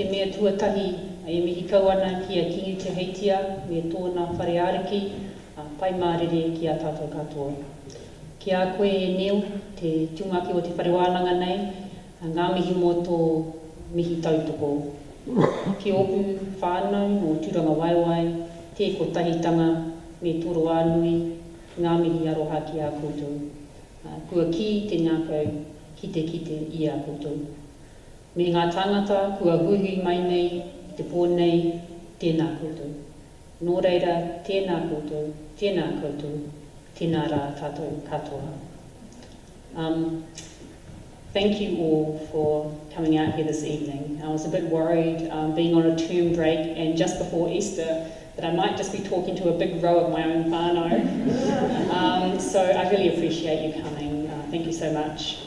te mea tuatahi e mihi kau ana ki a kingi te heitia me tōna whare ariki pai mārere ki a tātou katoa. Ki a koe e neo, te tūmaki o te whare wānanga nei, ngā mihi mō tō mihi tautoko. Ki opu whānau o tūranga waiwai, te kotahitanga me toro ānui, ngā mihi aroha ki a koutou. Kua ki te ngākau, kite i a koutou. Me ngā tāngata, kua huhi mai nei, te pōnei, tēnā koutou. Nō reira, tēnā koutou, tēnā rā tātou katoa. Thank you all for coming out here this evening. I was a bit worried being on a term break and just before Easter that I might just be talking to a big row of my own whānau. So I really appreciate you coming. Thank you so much.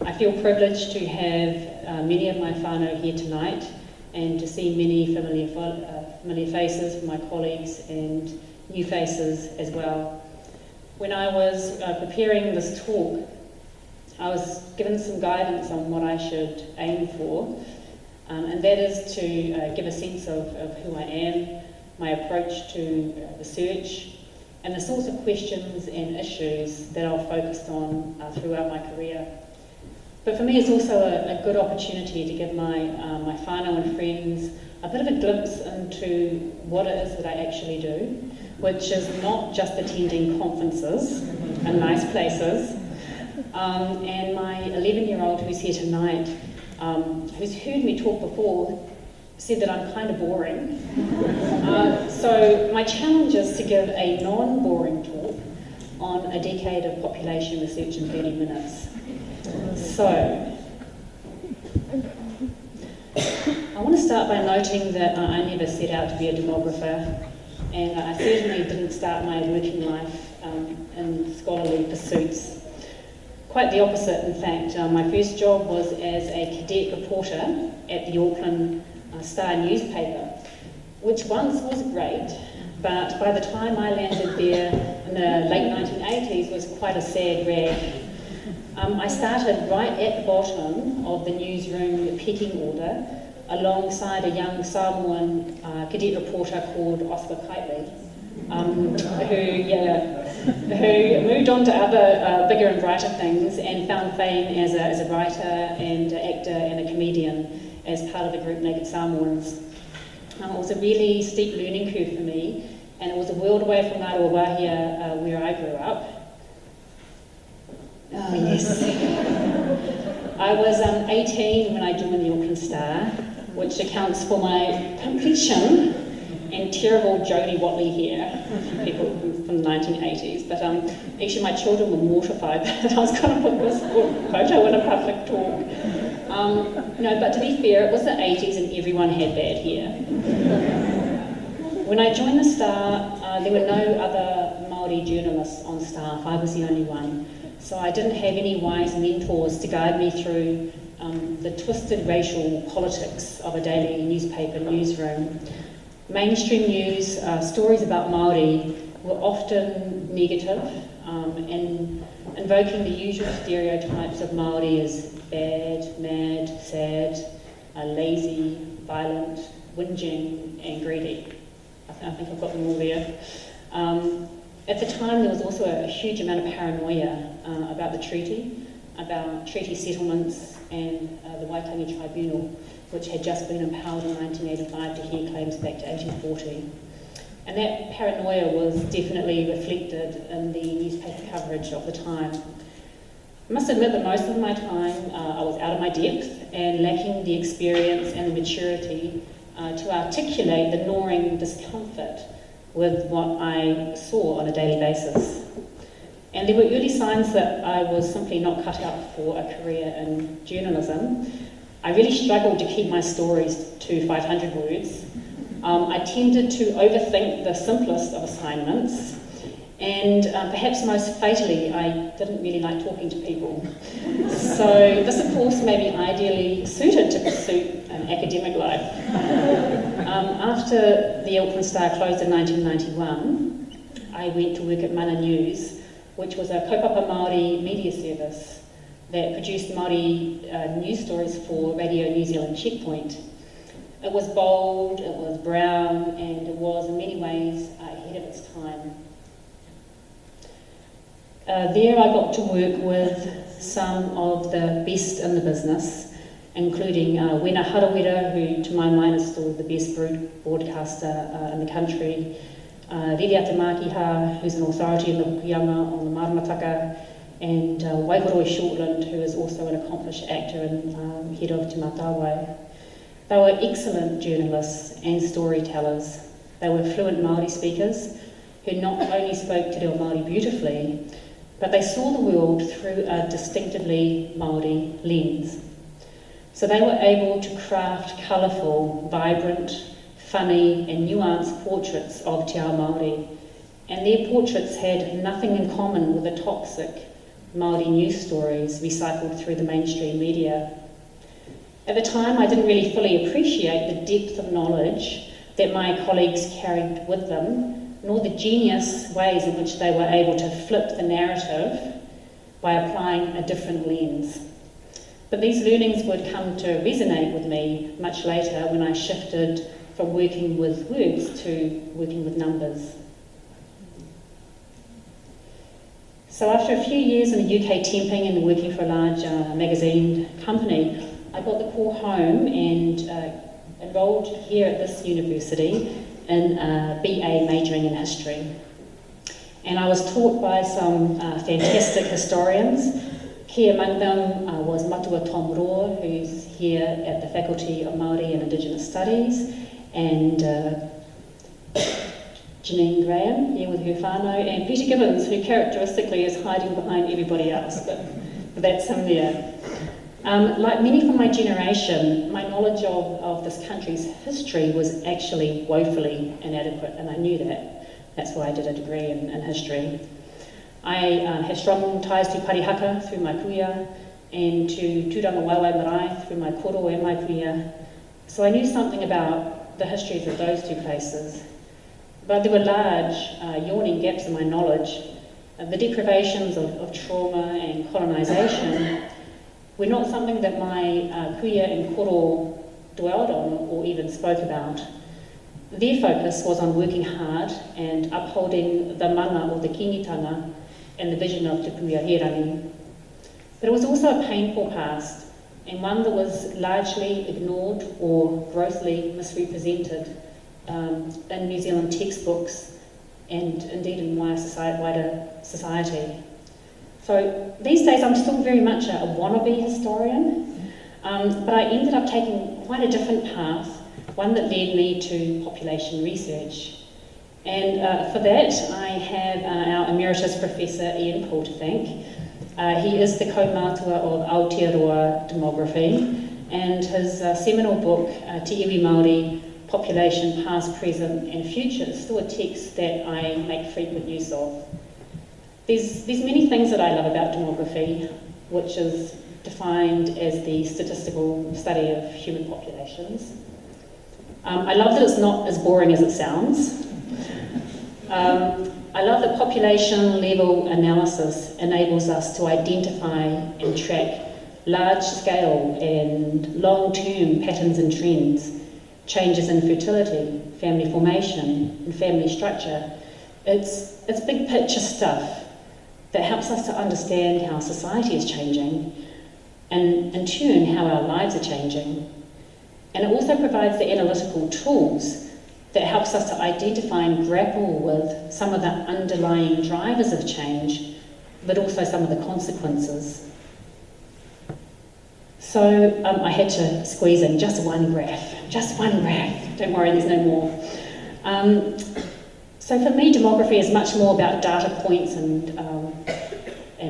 I feel privileged to have many of my whānau here tonight and to see many familiar faces from my colleagues and new faces as well. When I was preparing this talk, I was given some guidance on what I should aim for, and that is to give a sense of who I am, my approach to research, and the sorts of questions and issues that I'll focus on throughout my career. But for me, it's also a good opportunity to give my whānau and friends a bit of a glimpse into what it is that I actually do, which is not just attending conferences in nice places. And my 11-year-old who's here tonight, who's heard me talk before, said that I'm kind of boring. So my challenge is to give a non-boring talk on a decade of population research in 30 minutes. So, I want to start by noting that I never set out to be a demographer, and I certainly didn't start my working life in scholarly pursuits. Quite the opposite, in fact. My first job was as a cadet reporter at the Auckland Star newspaper, which once was great, but by the time I landed there in the late 1980s was quite a sad rag. I started right at the bottom of the newsroom pecking order alongside a young Samoan cadet reporter called Oscar Kitely, who moved on to other bigger and brighter things and found fame as a writer and an actor and a comedian as part of the group Naked Samoans. It was a really steep learning curve for me, and it was a world away from Ngāroa Wāhia where I grew up. Oh yes. I was 18 when I joined the Auckland Star, which accounts for my complexion and terrible Jodie Watley hair, people from the 1980s. But actually my children were mortified that I was going to put this photo in a public talk. No, but to be fair, it was the 80s and everyone had bad hair. When I joined the Star, there were no other Māori journalists on staff. I was the only one. So I didn't have any wise mentors to guide me through the twisted racial politics of a daily newspaper newsroom. Mainstream news, stories about Māori were often negative and invoking the usual stereotypes of Māori as bad, mad, sad, lazy, violent, whinging and greedy. I think I've got them all there. At the time, there was also a huge amount of paranoia about the treaty, about treaty settlements and the Waitangi Tribunal, which had just been empowered in 1985 to hear claims back to 1840. And that paranoia was definitely reflected in the newspaper coverage of the time. I must admit that most of my time I was out of my depth and lacking the experience and the maturity to articulate the gnawing discomfort with what I saw on a daily basis. And there were early signs that I was simply not cut out for a career in journalism. I really struggled to keep my stories to 500 words. I tended to overthink the simplest of assignments, and perhaps most fatally, I didn't really like talking to people. So this, of course, made me ideally suited to pursue an academic life. After the Auckland Star closed in 1991, I went to work at Mana News, which was a kaupapa Māori media service that produced Māori news stories for Radio New Zealand Checkpoint. It was bold, it was brown, and it was in many ways ahead of its time. There I got to work with some of the best in the business, including Wena Harawira, who to my mind is still the best broadcaster in the country, Riri Atemakiha, who's an authority in the Hokianga on the Maramataka, and Waihoroi Shortland, who is also an accomplished actor and head of Te Matawai. They were excellent journalists and storytellers. They were fluent Māori speakers who not only spoke Te Reo Māori beautifully, but they saw the world through a distinctively Māori lens. So they were able to craft colourful, vibrant, funny and nuanced portraits of Te Ao Māori, and their portraits had nothing in common with the toxic Māori news stories recycled through the mainstream media. At the time, I didn't really fully appreciate the depth of knowledge that my colleagues carried with them, nor the genius ways in which they were able to flip the narrative by applying a different lens. But these learnings would come to resonate with me much later when I shifted from working with words to working with numbers. So after a few years in the UK temping and working for a large magazine company, I got the call home and enrolled here at this university in a BA majoring in history. And I was taught by some fantastic historians. Key among them was Matua Tom Roa, who's here at the Faculty of Māori and Indigenous Studies, and Janine Graham, here with her whānau, and Peter Gibbons, who characteristically is hiding behind everybody else, but that's him there. Like many from my generation, my knowledge of this country's history was actually woefully inadequate, and I knew that. That's why I did a degree in history. I have strong ties to Parihaka through my kuia, and to Tūranga Waiwai Marae through my koro and my kuia, so I knew something about the histories of those two places. But there were large, yawning gaps in my knowledge. The deprivations of trauma and colonisation were not something that my kuia and koro dwelled on or even spoke about. Their focus was on working hard and upholding the mana or the kingitanga and the vision of Te Puiaherangi. But it was also a painful past, and one that was largely ignored or grossly misrepresented in New Zealand textbooks and indeed in wider society. So these days I'm still very much a wannabe historian, but I ended up taking quite a different path, one that led me to population research. And for that I have our Emeritus Professor Ian Paul to thank. He is the kaumātua of Aotearoa Demography, and his seminal book, Te Iwi Māori, Population, Past, Present and Future, is still a text that I make frequent use of. There's many things that I love about demography, which is defined as the statistical study of human populations. I love that it's not as boring as it sounds. I love that population level analysis enables us to identify and track large-scale and long-term patterns and trends, changes in fertility, family formation, and family structure. It's big picture stuff that helps us to understand how society is changing and in turn how our lives are changing. And it also provides the analytical tools that helps us to identify and grapple with some of the underlying drivers of change, but also some of the consequences. So I had to squeeze in just one graph. Don't worry, there's no more. So for me, demography is much more about data points and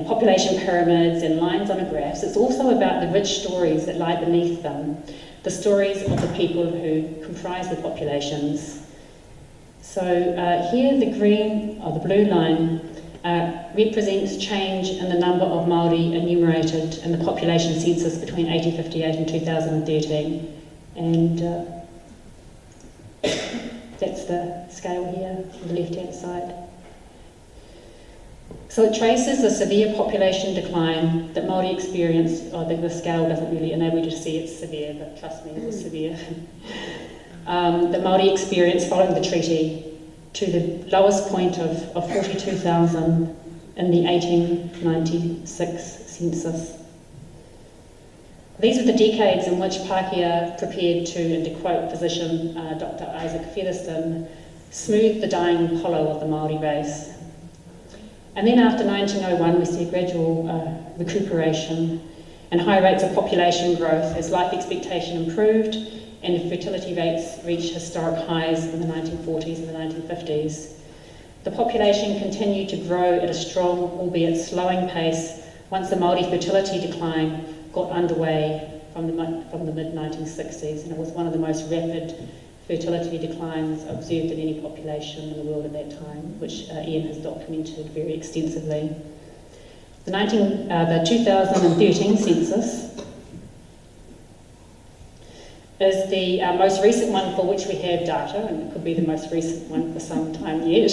population pyramids and lines on a graph. It's also about the rich stories that lie beneath them, the stories of the people who comprise the populations. So here the green, or the blue line, represents change in the number of Māori enumerated in the population census between 1858 and 2013. And that's the scale here on the left-hand side. So it traces the severe population decline that Māori experienced. The scale doesn't really enable you to see it's severe, but trust me, it was severe. the Māori experience following the treaty to the lowest point of 42,000 in the 1896 census. These were the decades in which Pākehā prepared to, and to quote physician Dr. Isaac Featherston, smooth the dying hollow of the Māori race. And then after 1901 we see a gradual recuperation and high rates of population growth as life expectation improved and fertility rates reached historic highs in the 1940s and the 1950s. The population continued to grow at a strong, albeit slowing pace once the Māori fertility decline got underway from the mid-1960s, and it was one of the most rapid fertility declines observed in any population in the world at that time, which Ian has documented very extensively. The 2013 census is the most recent one for which we have data, and it could be the most recent one for some time yet.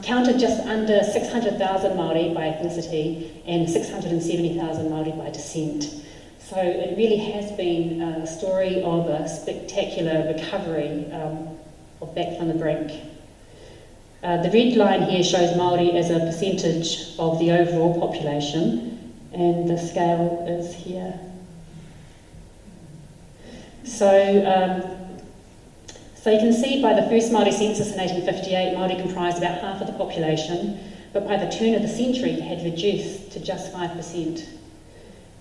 Counted just under 600,000 Māori by ethnicity and 670,000 Māori by descent. So it really has been a story of a spectacular recovery of back from the brink. The red line here shows Māori as a percentage of the overall population, and the scale is here. So you can see by the first Māori census in 1858, Māori comprised about half of the population, but by the turn of the century had reduced to just 5%.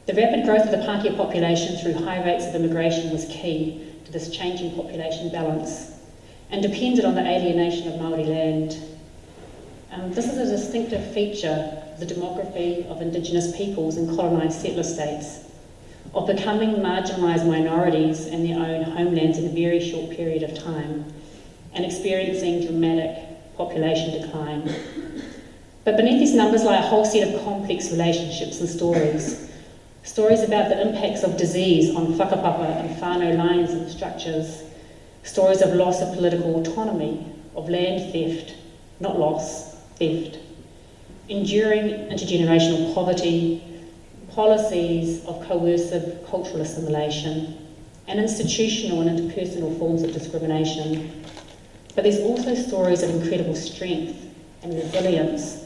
The rapid growth of the Pākehā population through high rates of immigration was key to this changing population balance and depended on the alienation of Māori land. This is a distinctive feature of the demography of Indigenous peoples in colonised settler states, of becoming marginalised minorities in their own homelands in a very short period of time and experiencing dramatic population decline. But beneath these numbers lie a whole set of complex relationships and stories. Stories about the impacts of disease on whakapapa and whānau lines and structures. Stories of loss of political autonomy, of land theft, not loss, theft. Enduring intergenerational poverty, policies of coercive cultural assimilation, and institutional and interpersonal forms of discrimination. But there's also stories of incredible strength and resilience,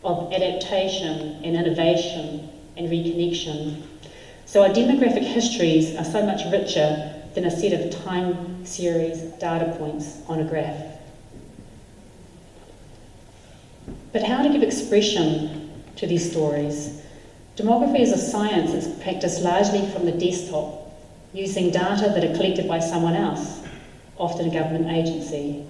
of adaptation and innovation and reconnection. So our demographic histories are so much richer than a set of time series data points on a graph. But how to give expression to these stories? Demography is a science that's practiced largely from the desktop, using data that are collected by someone else, often a government agency.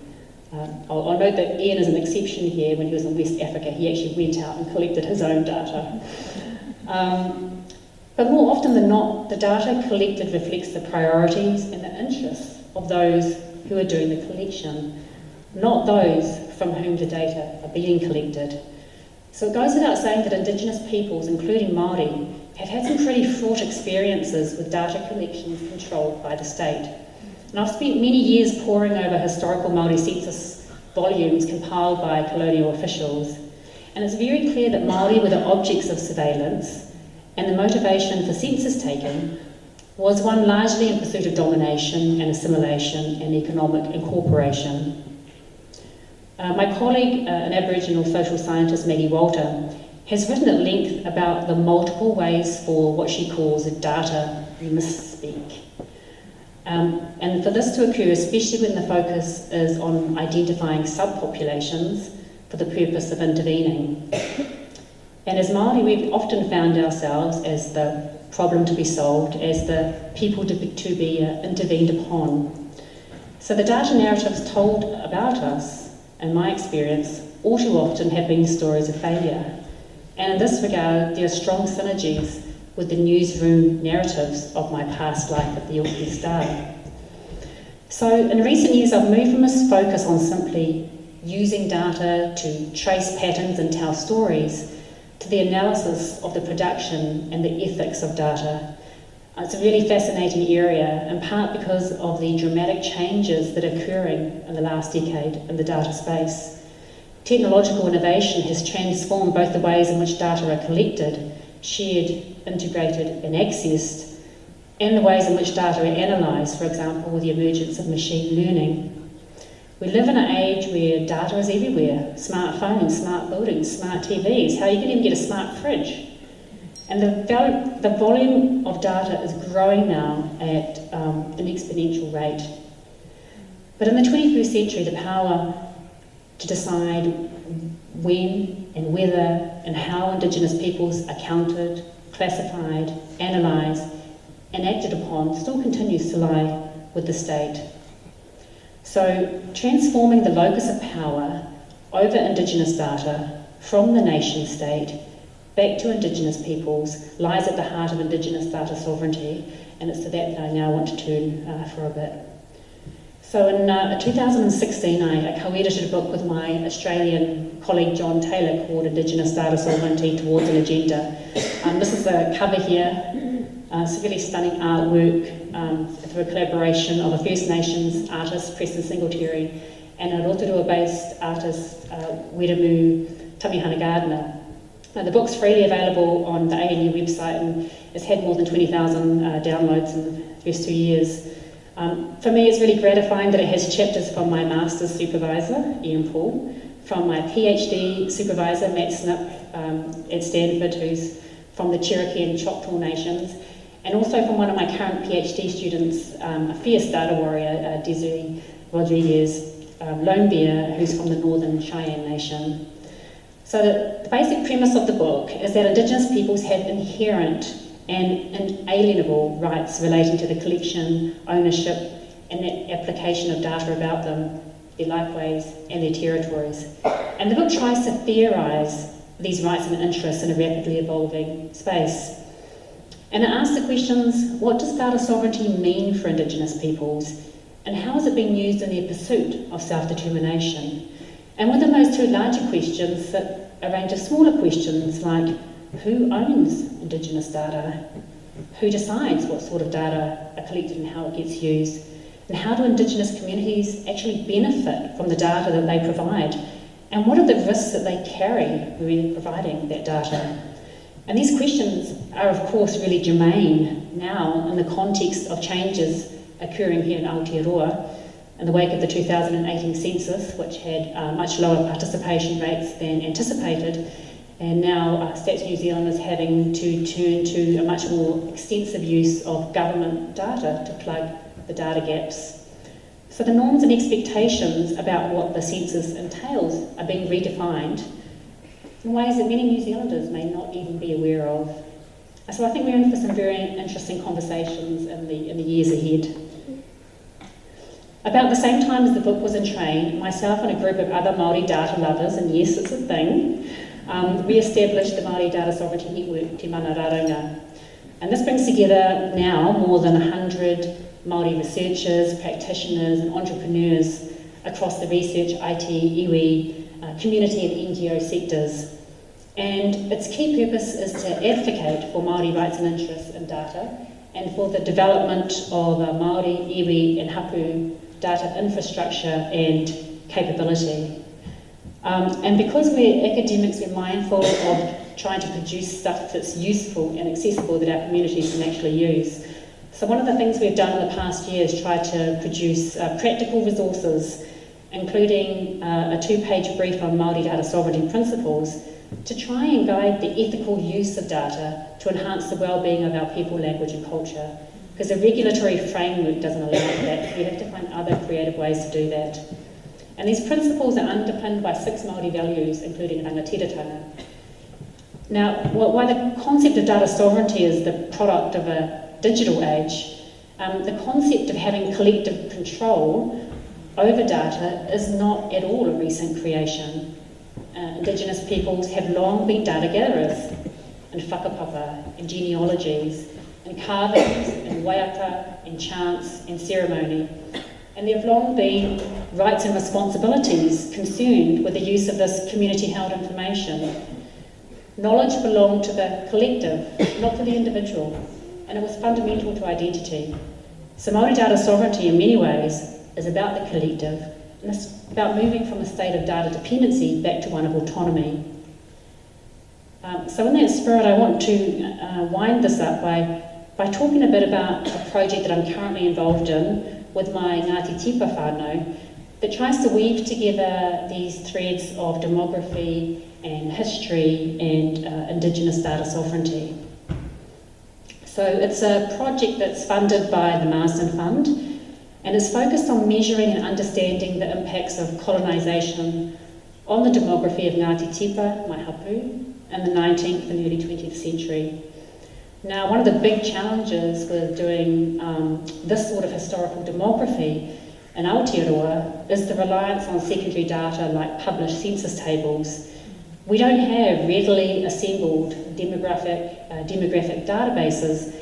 I'll note that Ian is an exception here. When he was in West Africa, he actually went out and collected his own data. But more often than not, the data collected reflects the priorities and the interests of those who are doing the collection, not those from whom the data are being collected. So it goes without saying that Indigenous peoples, including Māori, have had some pretty fraught experiences with data collections controlled by the state. And I've spent many years poring over historical Māori census volumes compiled by colonial officials, and it's very clear that Māori were the objects of surveillance, and the motivation for census taking was one largely in pursuit of domination and assimilation and economic incorporation. My colleague, an Aboriginal social scientist, Maggie Walter, has written at length about the multiple ways for what she calls a data misspeak. And for this to occur, especially when the focus is on identifying subpopulations for the purpose of intervening. And as Māori, we've often found ourselves as the problem to be solved, as the people to be intervened upon. So the data narratives told about us, in my experience, all too often have been stories of failure. And in this regard, there are strong synergies with the newsroom narratives of my past life at the Auckland Star. So in recent years, I've moved from this focus on simply using data to trace patterns and tell stories to the analysis of the production and the ethics of data. It's a really fascinating area, in part because of the dramatic changes that are occurring in the last decade in the data space. Technological innovation has transformed both the ways in which data are collected, shared, integrated and accessed, and the ways in which data are analysed, for example, with the emergence of machine learning. We live in an age where data is everywhere: smartphones, smart buildings, smart TVs. How are you going to even get a smart fridge? And the volume of data is growing now at an exponential rate. But in the 21st century, the power to decide when and whether and how Indigenous peoples are counted, classified, analysed and acted upon still continues to lie with the state. So transforming the locus of power over Indigenous data from the nation state back to Indigenous peoples lies at the heart of Indigenous data sovereignty, and it's to that I now want to turn for a bit. So in 2016, I co-edited a book with my Australian colleague John Taylor called Indigenous Data Sovereignty Towards an Agenda. This is a cover here. It's a really stunning artwork through a collaboration of a First Nations artist, Princeton Singletary, and an Rotorua-based artist, Weramu Tamihana Gardner. The book's freely available on the ANU website and it's had more than 20,000 downloads in the first 2 years. For me, it's really gratifying that it has chapters from my master's supervisor, Ian Paul, from my PhD supervisor, Matt Snip, at Stanford, who's from the Cherokee and Choctaw Nations, and also from one of my current PhD students, a fierce data warrior, Desiree Rodriguez Lone Bear, who's from the Northern Cheyenne Nation. So the basic premise of the book is that Indigenous peoples have inherent and inalienable rights relating to the collection, ownership, and the application of data about them, their lifeways, and their territories. And the book tries to theorise these rights and interests in a rapidly evolving space. And it asks the questions: what does data sovereignty mean for Indigenous peoples, and how is it being used in their pursuit of self-determination? And within those two larger questions sit a range of smaller questions like: who owns Indigenous data? Who decides what sort of data are collected and how it gets used? And how do Indigenous communities actually benefit from the data that they provide? And what are the risks that they carry when providing that data? And these questions are, of course, really germane now in the context of changes occurring here in Aotearoa in the wake of the 2018 census, which had much lower participation rates than anticipated. And now Stats New Zealand is having to turn to a much more extensive use of government data to plug the data gaps. So the norms and expectations about what the census entails are being redefined in ways that many New Zealanders may not even be aware of. So I think we're in for some very interesting conversations in the years ahead. About the same time as the book was in train, myself and a group of other Māori data lovers, and yes, it's a thing, we established the Māori Data Sovereignty Network, Te Mana Raraunga. And this brings together now more than 100 Māori researchers, practitioners and entrepreneurs across the research, IT, iwi, community and NGO sectors. And its key purpose is to advocate for Māori rights and interests in data and for the development of Māori, iwi and hapu data infrastructure and capability. And because we're academics, we're mindful of trying to produce stuff that's useful and accessible that our communities can actually use. So one of the things we've done in the past year is try to produce practical resources, including a 2-page brief on Māori data sovereignty principles, to try and guide the ethical use of data to enhance the well-being of our people, language and culture. Because the regulatory framework doesn't allow for that. We have to find other creative ways to do that. And these principles are underpinned by 6 Māori values, including rangatiratanga. Now, while the concept of data sovereignty is the product of a digital age, the concept of having collective control over data is not at all a recent creation. Indigenous peoples have long been data gatherers in whakapapa, in genealogies, in carvings, in waiata, in chants, in ceremony. And there have long been rights and responsibilities concerned with the use of this community-held information. Knowledge belonged to the collective, not to the individual, and it was fundamental to identity. So Māori data sovereignty in many ways is about the collective, and it's about moving from a state of data dependency back to one of autonomy. So in that spirit, I want to wind this up by by talking a bit about a project that I'm currently involved in with my Ngāti Tipa whānau that tries to weave together these threads of demography and history and Indigenous data sovereignty. So it's a project that's funded by the Marsden Fund and is focused on measuring and understanding the impacts of colonisation on the demography of Ngāti Tipa, my hapu, in the 19th and early 20th century. Now, one of the big challenges with doing this sort of historical demography in Aotearoa is the reliance on secondary data like published census tables. We don't have readily assembled demographic databases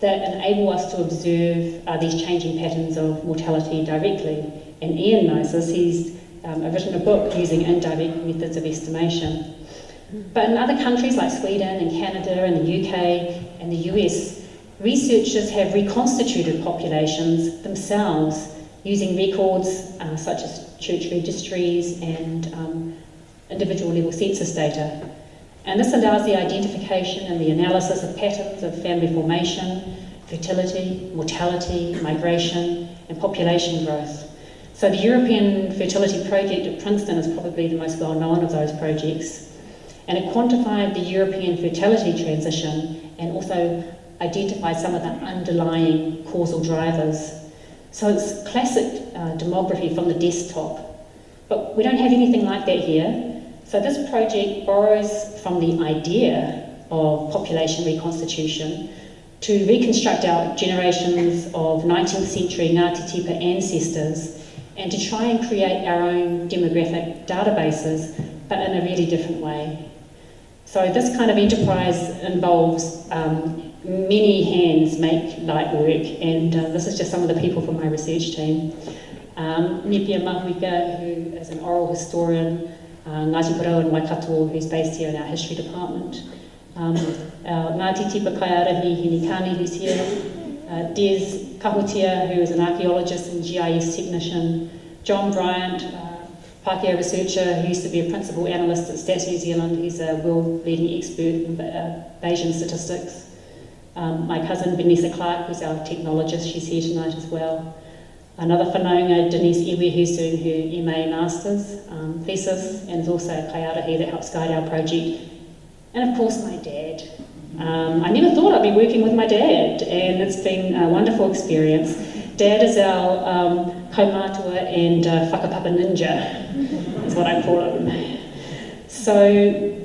that enable us to observe these changing patterns of mortality directly. And Ian knows this, he's written a book using indirect methods of estimation. But in other countries like Sweden and Canada and the UK and the US, researchers have reconstituted populations themselves using records such as church registries and individual level census data. And this allows the identification and the analysis of patterns of family formation, fertility, mortality, migration, and population growth. So the European Fertility Project at Princeton is probably the most well-known of those projects. And it quantified the European fertility transition and also identified some of the underlying causal drivers. So it's classic demography from the desktop. But we don't have anything like that here. So this project borrows from the idea of population reconstitution to reconstruct our generations of 19th century Ngāti Tipa ancestors and to try and create our own demographic databases, but in a really different way. So this kind of enterprise involves many hands make light work, and this is just some of the people from my research team. Mipia Mahuika, who is an oral historian, Ngāti Porou and Waikato, who's based here in our history department. Our Ngāti Tipa Kaiarahi Hinikani, who's here. Des Kahutia, who is an archaeologist and GIS technician. John Bryant, Pākehā researcher who used to be a principal analyst at Stats New Zealand. He's a world-leading expert in Bayesian statistics. My cousin Vanessa Clark, who's our technologist, she's here tonight as well. Another whanaunga, Denise Iwi, who's doing her MA Masters thesis, and is also a kaiarahi that helps guide our project. And of course my dad. I never thought I'd be working with my dad, and it's been a wonderful experience. Dad is our kaumātua and whakapapa ninja, is what I call him. So,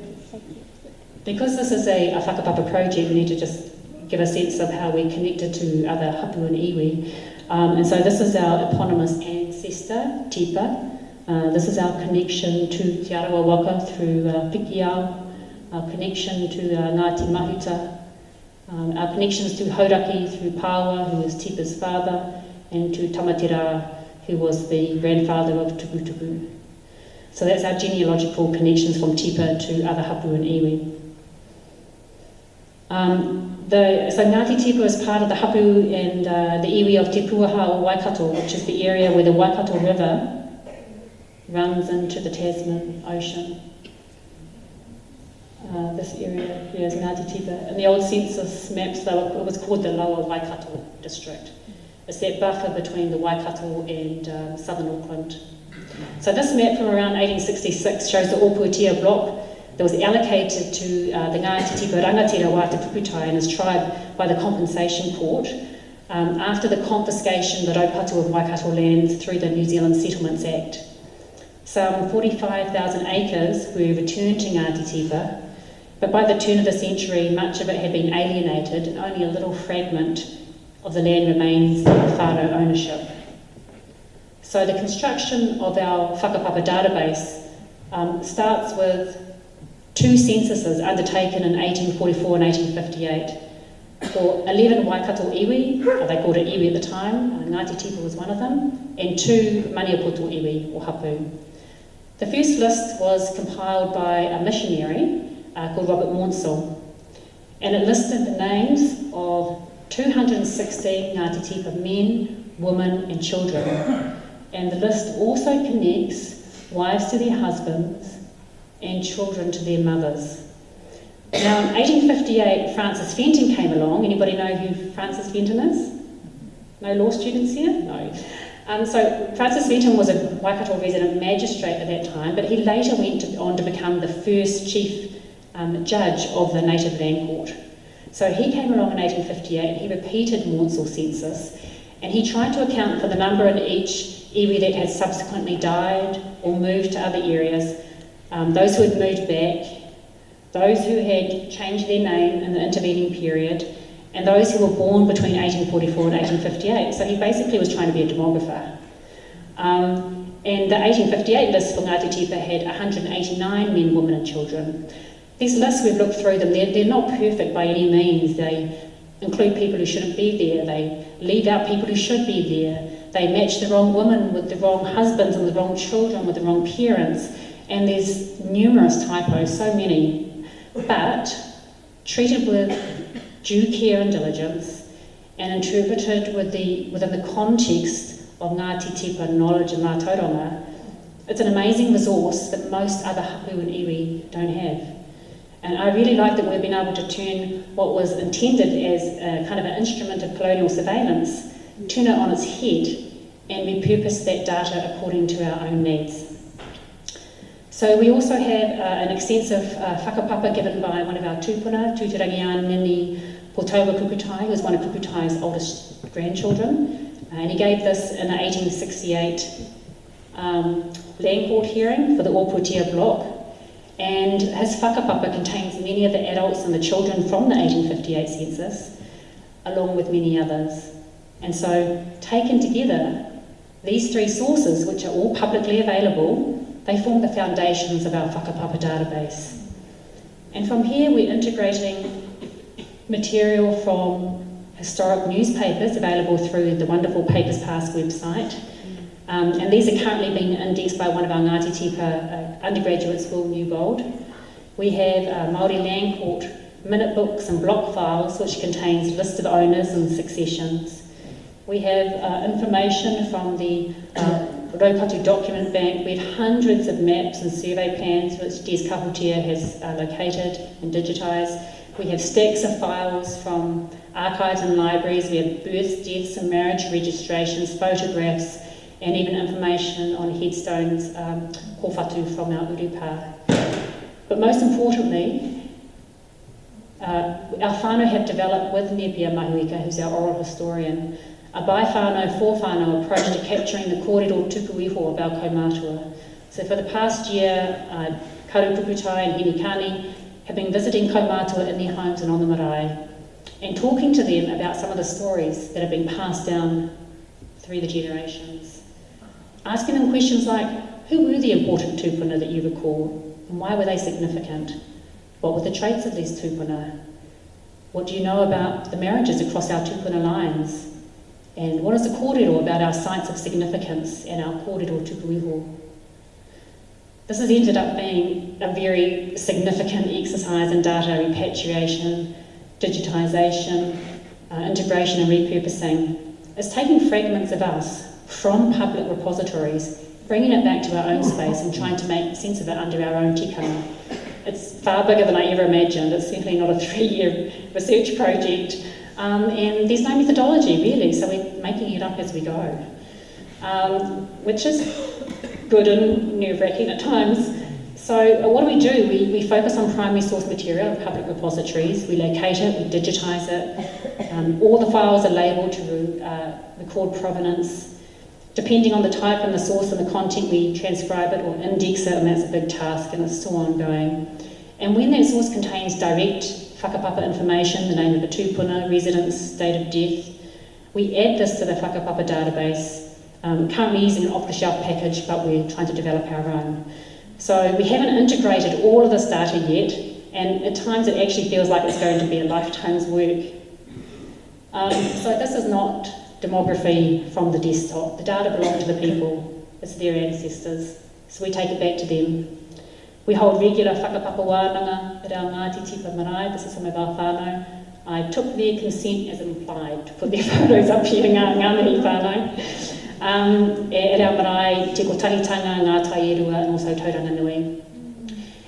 because this is a whakapapa project, we need to just give a sense of how we're connected to other hapu and iwi. And so this is our eponymous ancestor, Tipa. This is our connection to Te Arawa Waka through Pikiao, our connection to Ngāti Mahuta, our connections to Hauraki through Pāua, who is Tipa's father, and to Tamatera, who was the grandfather of Tukutuku. So that's our genealogical connections from Tipa to other hapu and iwi. So Ngāti Tipa is part of the hapu and the iwi of Te Puaha or Waikato, which is the area where the Waikato River runs into the Tasman Ocean. This area here is Ngāti Tipa. In the old census maps, it was called the Lower Waikato district. It's that buffer between the Waikato and southern Auckland. So this map from around 1866 shows the Ōpuatia block that was allocated to the Ngāti Tipa rangatira wā Tahu Kukutai and his tribe by the Compensation Court after the confiscation of the Raupatu of Waikato lands through the New Zealand Settlements Act. Some 45,000 acres were returned to Ngāti Tipa, but by the turn of the century, much of it had been alienated and only a little fragment of the land remains in whānau ownership. So the construction of our whakapapa database starts with two censuses undertaken in 1844 and 1858 for 11 Waikato iwi, they called it iwi at the time, Ngāti Tipa was one of them, and 2 Maniapoto iwi, or hapu. The first list was compiled by a missionary called Robert Maunsell, and it listed the names of 216 Ngāti Tipa men, women and children, and the list also connects wives to their husbands and children to their mothers. Now, in 1858, Francis Fenton came along. Anybody know who Francis Fenton is? No law students here? No. So Francis Fenton was a Waikato resident magistrate at that time, but he later went on to become the first chief judge of the Native Land Court. So he came along in 1858, he repeated Maunsell census, and he tried to account for the number in each iwi that had subsequently died or moved to other areas, those who had moved back, those who had changed their name in the intervening period, and those who were born between 1844 and 1858. So he basically was trying to be a demographer. And the 1858 list for Ngāti Tipa had 189 men, women and children. These lists, we've looked through them, they're not perfect by any means. They include people who shouldn't be there, they leave out people who should be there, they match the wrong women with the wrong husbands and the wrong children with the wrong parents, and there's numerous typos, so many, but treated with due care and diligence and interpreted within the context of Ngāti Tipa knowledge and Ngā Tauranga, it's an amazing resource that most other hapu and iwi don't have. And I really like that we've been able to turn what was intended as a kind of an instrument of colonial surveillance, turn it on its head and repurpose that data according to our own needs. So we also have an extensive whakapapa given by one of our tūpuna, Tūterangian Nini Tahu Kukutai, who was one of Kukutai's oldest grandchildren. And he gave this in an 1868 land court hearing for the Ōputia block. And his whakapapa contains many of the adults and the children from the 1858 census, along with many others. And so, taken together, these three sources, which are all publicly available, they form the foundations of our whakapapa database. And from here, we're integrating material from historic newspapers available through the wonderful Papers Past website. And these are currently being indexed by one of our Ngāti Tipa undergraduate school, New Gold. We have Māori Land Court minute books and block files, which contains lists of owners and successions. We have information from the Raupatu Document Bank. We have hundreds of maps and survey plans, which Des Kahutia has located and digitised. We have stacks of files from archives and libraries. We have births, deaths and marriage registrations, photographs, and even information on headstones, kōwhatu from our urupa. But most importantly, our whānau have developed with Nepia Mahuika, who's our oral historian, a by whānau, for whānau approach to capturing the kōrero tuku iho of our kaumātua. So for the past year, Tahu Kukutai and Hinikani have been visiting kaumātua in their homes and on the marae, and talking to them about some of the stories that have been passed down through the generations. Asking them questions like, who were the important tūpuna that you recall, and why were they significant? What were the traits of these tūpuna? What do you know about the marriages across our tūpuna lines? And what is the kōrero about our sites of significance and our kōrero tuku iho? This has ended up being a very significant exercise in data repatriation, digitisation, integration and repurposing. It's taking fragments of us from public repositories, bringing it back to our own space and trying to make sense of it under our own tikanga. It's far bigger than I ever imagined. It's certainly not a 3-year research project. And there's no methodology really, so we're making it up as we go, which is good and nerve-wracking at times. So what do? We focus on primary source material of public repositories, we locate it, we digitise it, all the files are labelled to record provenance. Depending on the type and the source and the content, we transcribe it or index it, and that's a big task and it's still ongoing. And when that source contains direct whakapapa information, the name of the tūpuna, residence, date of death, we add this to the whakapapa database, currently using an off-the-shelf package, but we're trying to develop our own. So we haven't integrated all of this data yet, and at times it actually feels like it's going to be a lifetime's work. So this is not demography from the desktop. The data belong to the people, it's their ancestors, so we take it back to them. We hold regular whakapapa wānanga at our Ngāti Tipa marae. This is some of our whānau. I took their consent as implied to put their photos up here, ngā mihi whānau. At our marae, Te Kotahitanga, Ngā Tairua, and also Tauranga Nui.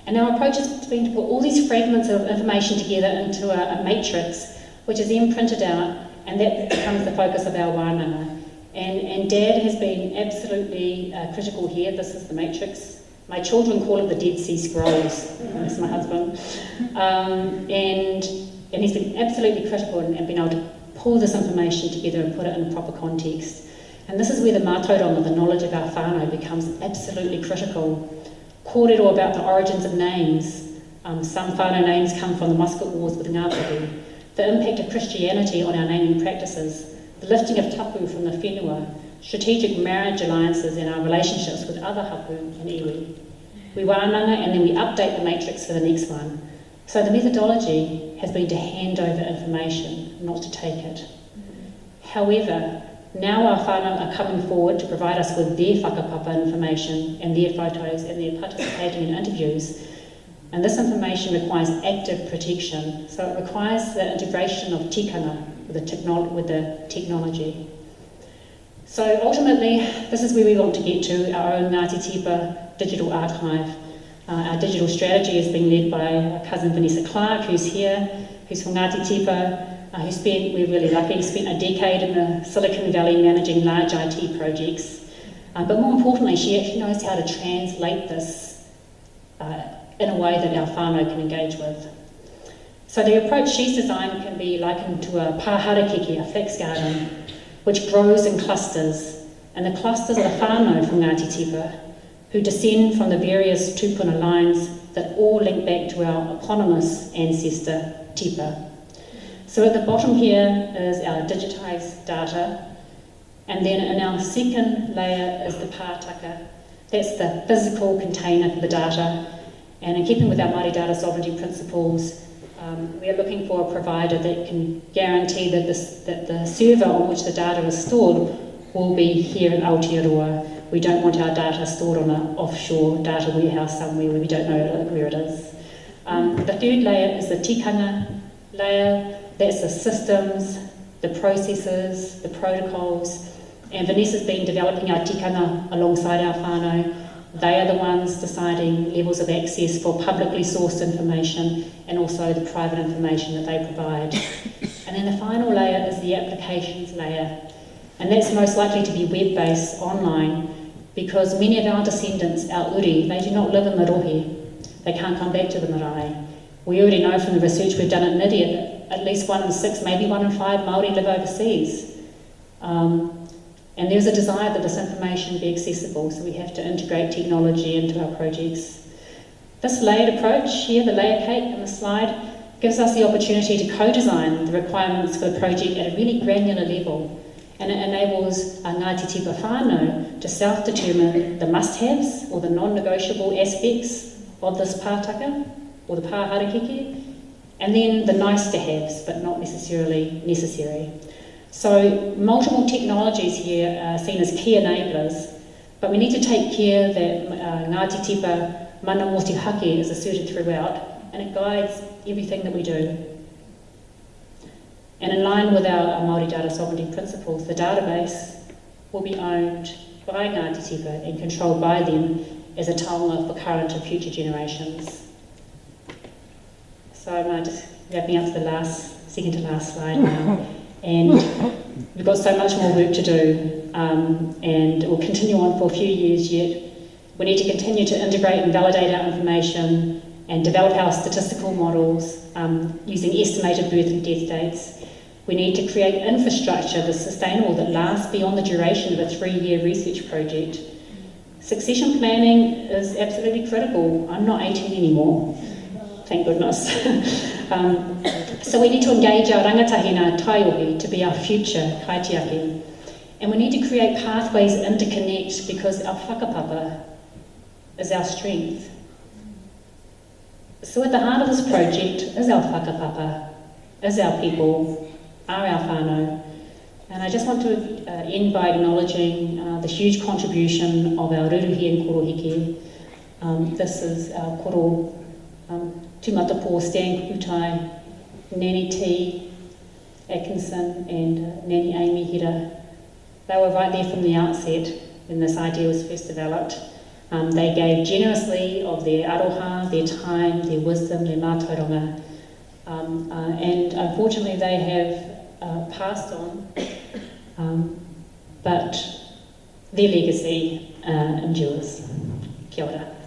And our approach has been to put all these fragments of information together into a matrix, which is then printed out, and that becomes the focus of our wānanga. And Dad has been absolutely critical here. This is the matrix. My children call it the Dead Sea Scrolls. That's my husband. And he's been absolutely critical and been able to pull this information together and put it in proper context. And this is where the mātauranga, the knowledge of our whānau, becomes absolutely critical. Kōrero about the origins of names. Some whānau names come from the musket wars with Ngāpuhi. The impact of Christianity on our naming practices. The lifting of tapu from the whenua. Strategic marriage alliances and our relationships with other hapu and iwi. We wānanga and then we update the matrix for the next one. So the methodology has been to hand over information, not to take it. However, now our whānau are coming forward to provide us with their whakapapa information and their photos and their participating in interviews. And this information requires active protection, so it requires the integration of tikanga with the technology. So ultimately, this is where we want to get to, our own Ngāti Tipa digital archive. Our digital strategy is being led by our cousin Vanessa Clark, who's here, who's from Ngāti Tipa, we're really lucky, spent a decade in the Silicon Valley managing large IT projects. But more importantly, she actually knows how to translate this in a way that our whānau can engage with. So the approach she's designed can be likened to a pāharakeke, a flax garden, which grows in clusters. And the clusters are the whānau from Ngāti Tipa, who descend from the various tupuna lines that all link back to our eponymous ancestor, Tipa. So at the bottom here is our digitised data, and then in our second layer is the pātaka. That's the physical container for the data, and in keeping with our Māori data sovereignty principles, we are looking for a provider that can guarantee that the server on which the data is stored will be here in Aotearoa. We don't want our data stored on an offshore data warehouse somewhere where we don't know where it is. The third layer is the tikanga layer. That's the systems, the processes, the protocols, and Vanessa's been developing our tikanga alongside our whānau. They are the ones deciding levels of access for publicly sourced information and also the private information that they provide. And then the final layer is the applications layer, and that's most likely to be web-based, online, because many of our descendants, our uri, they do not live in the rohe. They can't come back to the marae. We already know from the research we've done at NIDIA that at least 1 in 6, maybe 1 in 5 Māori live overseas. And there's a desire that this information be accessible, so we have to integrate technology into our projects. This layered approach here, the layer cake in the slide, gives us the opportunity to co-design the requirements for the project at a really granular level, and it enables our Ngāti Tipa whānau to self-determine the must-haves or the non-negotiable aspects of this pātaka, or the pāharakeke, and then the nice-to-haves, but not necessarily necessary. So multiple technologies here are seen as key enablers, but we need to take care that Ngāti Tipa mana motuhake is asserted throughout, and it guides everything that we do. And in line with our Māori data sovereignty principles, the database will be owned by Ngāti Tipa and controlled by them as a taonga for current and future generations. So I'm just wrapping up to the second to last slide now. And we've got so much more work to do, and we'll continue on for a few years yet. We need to continue to integrate and validate our information and develop our statistical models using estimated birth and death dates. We need to create infrastructure that's sustainable, that lasts beyond the duration of a 3-year research project. Succession planning is absolutely critical. I'm not 18 anymore, thank goodness. So we need to engage our rangatahina taiohi to be our future kaitiaki. And we need to create pathways interconnect, because our whakapapa is our strength. So at the heart of this project is our whakapapa, is our people, are our whānau. And I just want to end by acknowledging the huge contribution of our ruruhi and koroheke. This is our koro tūmatapo, Stan Kukutai, Nanny T. Atkinson and Nanny Amy Hira. They were right there from the outset when this idea was first developed. They gave generously of their aroha, their time, their wisdom, their mātauranga, and unfortunately they have passed on, but their legacy endures. Kia ora.